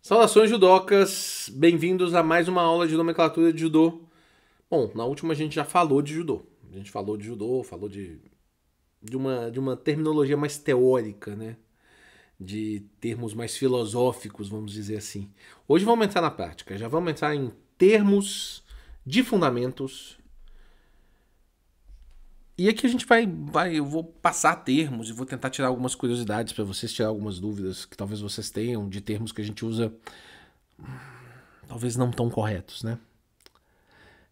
Saudações judocas, bem-vindos a mais uma aula de nomenclatura de judô. Bom, na última a gente já falou de judô. A gente falou de judô, falou de uma terminologia mais teórica, né? De termos mais filosóficos, vamos dizer assim. Hoje vamos entrar na prática, já vamos entrar em termos de fundamentos. E aqui a gente eu vou passar termos e vou tentar tirar algumas curiosidades para vocês, tirar algumas dúvidas que talvez vocês tenham de termos que a gente usa, talvez não tão corretos, né?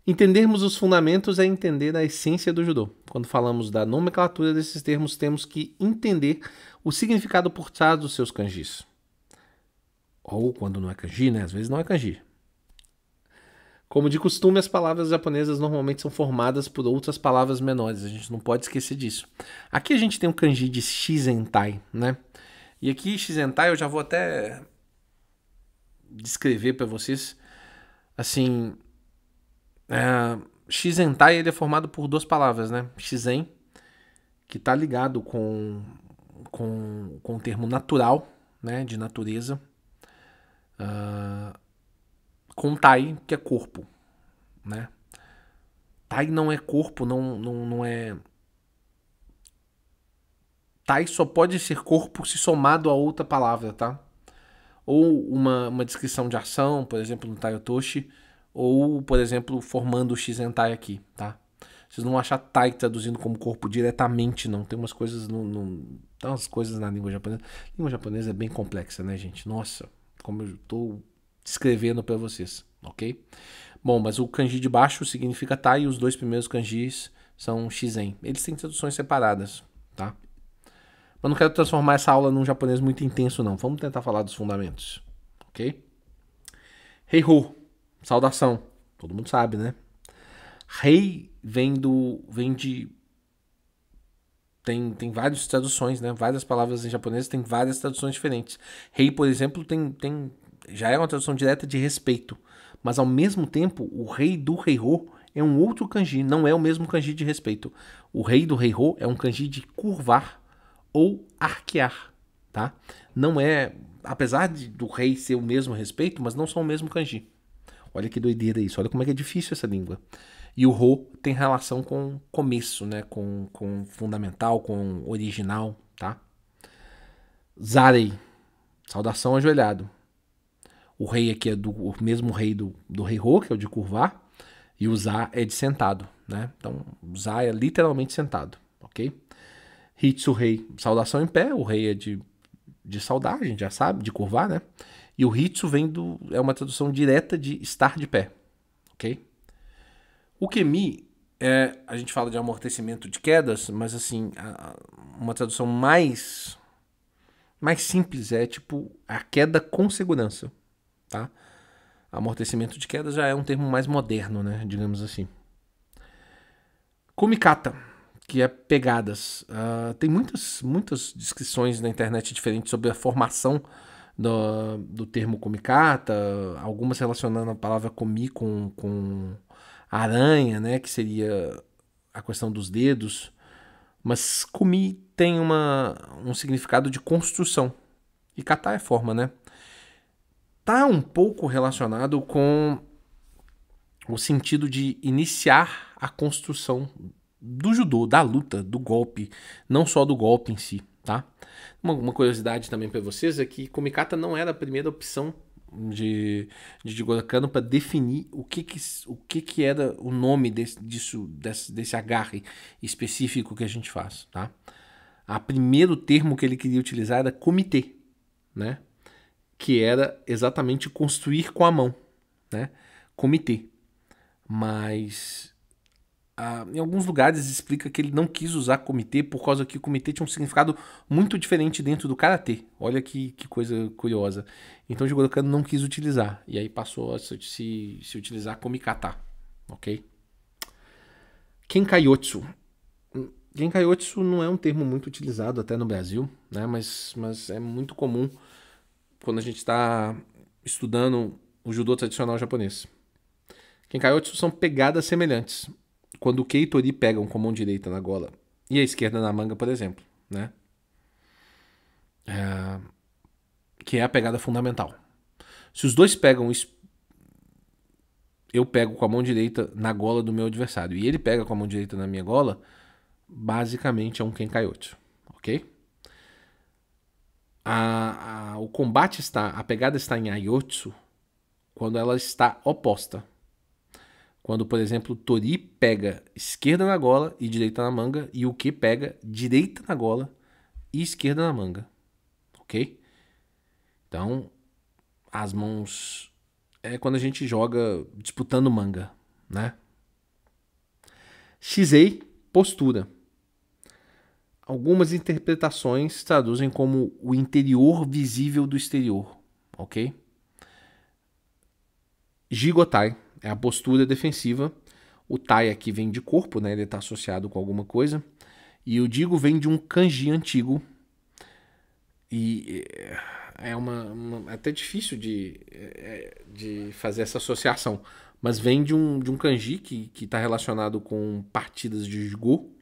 Entendermos os fundamentos é entender a essência do judô. Quando falamos da nomenclatura desses termos, temos que entender o significado por trás dos seus kanjis. Ou quando não é kanji, né? Às vezes não é kanji. Como de costume, as palavras japonesas normalmente são formadas por outras palavras menores. A gente não pode esquecer disso. Aqui a gente tem um kanji de shizentai, né? E aqui shizentai eu já vou até descrever para vocês. Assim, shizentai ele é formado por duas palavras, né? Shizen, que está ligado com o termo natural, né? De natureza. Com tai, que é corpo, né? Tai não é corpo, não é... Tai só pode ser corpo se somado a outra palavra, tá? Ou uma descrição de ação, por exemplo, no Tai Otoshi, ou, por exemplo, formando o Shizentai aqui, tá? Vocês não vão achar Tai traduzindo como corpo diretamente, não. Tem umas coisas tem umas coisas na língua japonesa. A língua japonesa é bem complexa, né, gente? Nossa, como eu estou descrevendo para vocês, ok? Bom, mas o kanji de baixo significa Tai e os dois primeiros kanjis são Shizen. Eles têm traduções separadas, tá? Mas não quero transformar essa aula num japonês muito intenso, não. Vamos tentar falar dos fundamentos, ok? Heiho, saudação. Todo mundo sabe, né? Rei vem de... Tem várias traduções, né? Várias palavras em japonês têm várias traduções diferentes. Rei, por exemplo, já é uma tradução direta de respeito. Mas, ao mesmo tempo, o rei do Heiho é um outro kanji. Não é o mesmo kanji de respeito. O rei do Heiho é um kanji de curvar ou arquear, tá? Não é... Apesar do rei ser o mesmo respeito, mas não são o mesmo kanji. Olha que doideira isso. Olha como é que é difícil essa língua. E o Rô tem relação com começo, né? Com fundamental, com original, tá? Zarei, saudação ajoelhado. O rei aqui é o mesmo rei do rei Rô, que é o de curvar, e o Za é de sentado, né? Então, o Za é literalmente sentado, ok? Hitsu rei, saudação em pé, o rei é de saudar, a gente já sabe, de curvar, né? E o Hitsu é uma tradução direta de estar de pé, ok? O Kemi a gente fala de amortecimento de quedas, mas assim, uma tradução mais simples é tipo a queda com segurança, tá? Amortecimento de quedas já é um termo mais moderno, né, digamos assim. Kumikata, que é pegadas. Tem muitas descrições na internet diferentes sobre a formação do termo kumikata, algumas relacionando a palavra kumi com aranha, né, que seria a questão dos dedos, mas kumi tem um significado de construção, e kata é forma, né? Tá um pouco relacionado com o sentido de iniciar a construção do judô, da luta, do golpe, não só do golpe em si, tá? Uma curiosidade também para vocês é que Kumikata não era a primeira opção de Jigoro Kano para definir o que era o nome desse agarre específico que a gente faz, tá? O primeiro termo que ele queria utilizar era comitê, né? Que era exatamente construir com a mão, né? Comitê. Mas em alguns lugares explica que ele não quis usar comitê por causa que o comitê tinha um significado muito diferente dentro do karatê. Olha que coisa curiosa. Então o Jigoro Kano não quis utilizar. E aí passou a se utilizar komikata. Ok? Kenkaiotsu. Kenkaiotsu não é um termo muito utilizado até no Brasil, né? Mas é muito comum quando a gente está estudando o judô tradicional japonês. Kenkaiotsu são pegadas semelhantes. Quando o Kei e Tori pegam com a mão direita na gola e a esquerda na manga, por exemplo, né? Que é a pegada fundamental. Se os dois pegam, eu pego com a mão direita na gola do meu adversário e ele pega com a mão direita na minha gola, basicamente é um Kenkaiotsu, ok? O combate a pegada está em Aiotsu quando ela está oposta. Quando, por exemplo, o Tori pega esquerda na gola e direita na manga, e o Ki pega direita na gola e esquerda na manga, ok? Então, as mãos é quando a gente joga disputando manga, né? Shizei, postura. Algumas interpretações traduzem como o interior visível do exterior, ok? Jigotai é a postura defensiva. O Tai aqui vem de corpo, né? Ele está associado com alguma coisa. E o Jigo vem de um kanji antigo. E é é até difícil de fazer essa associação. Mas vem de um kanji que está relacionado com partidas de Go.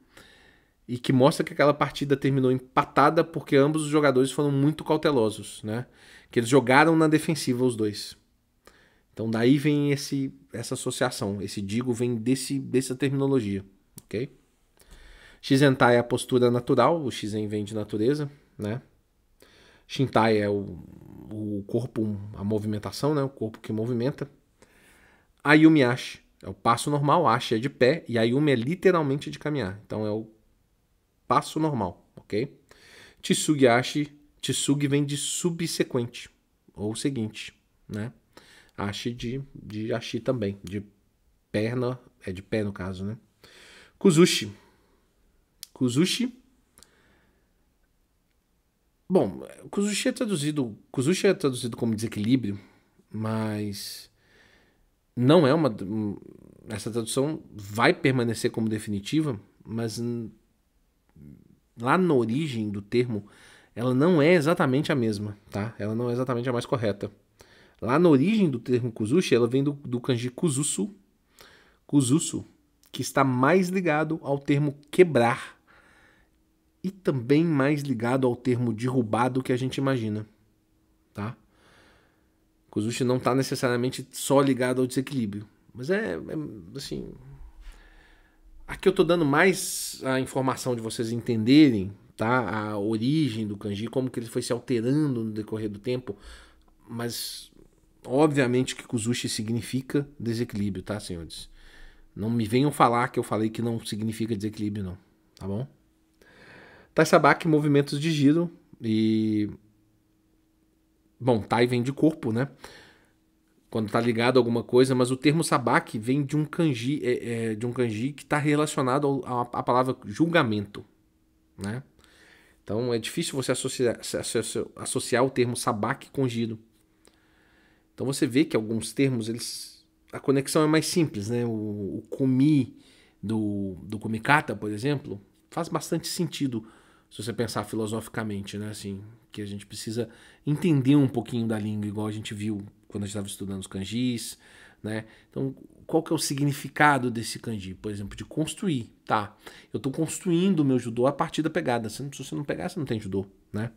E que mostra que aquela partida terminou empatada porque ambos os jogadores foram muito cautelosos, né? Que eles jogaram na defensiva os dois. Então daí vem essa associação. Esse Jigo vem dessa terminologia, ok? Shizentai é a postura natural, o Shizen vem de natureza, né? Shintai é o corpo, a movimentação, né? O corpo que movimenta. Ayumi Ashi é o passo normal, Ashi é de pé e Ayumi é literalmente de caminhar. Então é o passo normal, ok? Tsugi Ashi, Tsugi vem de subsequente, ou seguinte, né? Ashi de Ashi também, de perna, é de pé no caso, né? Kuzushi. Bom, Kuzushi é traduzido como desequilíbrio, mas não é essa tradução vai permanecer como definitiva, mas lá na origem do termo, ela não é exatamente a mesma, tá? Ela não é exatamente a mais correta. Lá na origem do termo Kuzushi, ela vem do kanji Kuzusu, que está mais ligado ao termo quebrar e também mais ligado ao termo derrubado que a gente imagina, tá? Kuzushi não está necessariamente só ligado ao desequilíbrio, mas assim, aqui eu estou dando mais a informação de vocês entenderem, tá? A origem do kanji, como que ele foi se alterando no decorrer do tempo, mas obviamente que Kuzushi significa desequilíbrio, tá, senhores? Não me venham falar que eu falei que não significa desequilíbrio, não, tá bom? Tai Sabaki, movimentos de giro e... Bom, Tai vem de corpo, né? Quando tá ligado a alguma coisa, mas o termo sabaki vem de um kanji, que está relacionado à palavra julgamento, né? Então é difícil você associar o termo sabaki com giro. Então você vê que alguns termos, a conexão é mais simples, né? O kumi do kumikata, por exemplo, faz bastante sentido se você pensar filosoficamente, né? Assim, que a gente precisa entender um pouquinho da língua, igual a gente viu quando a gente estava estudando os kanjis, né? Então, qual que é o significado desse kanji? Por exemplo, de construir, tá? Eu estou construindo o meu judô a partir da pegada. Se você não pegar, você não tem judô, né?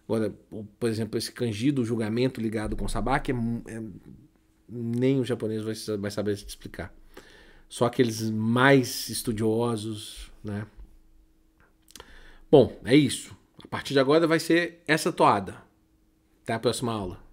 Agora, por exemplo, esse kanji do julgamento ligado com sabaki, nem o japonês vai saber explicar. Só aqueles mais estudiosos, né? Bom, é isso. A partir de agora vai ser essa toada. Até a próxima aula.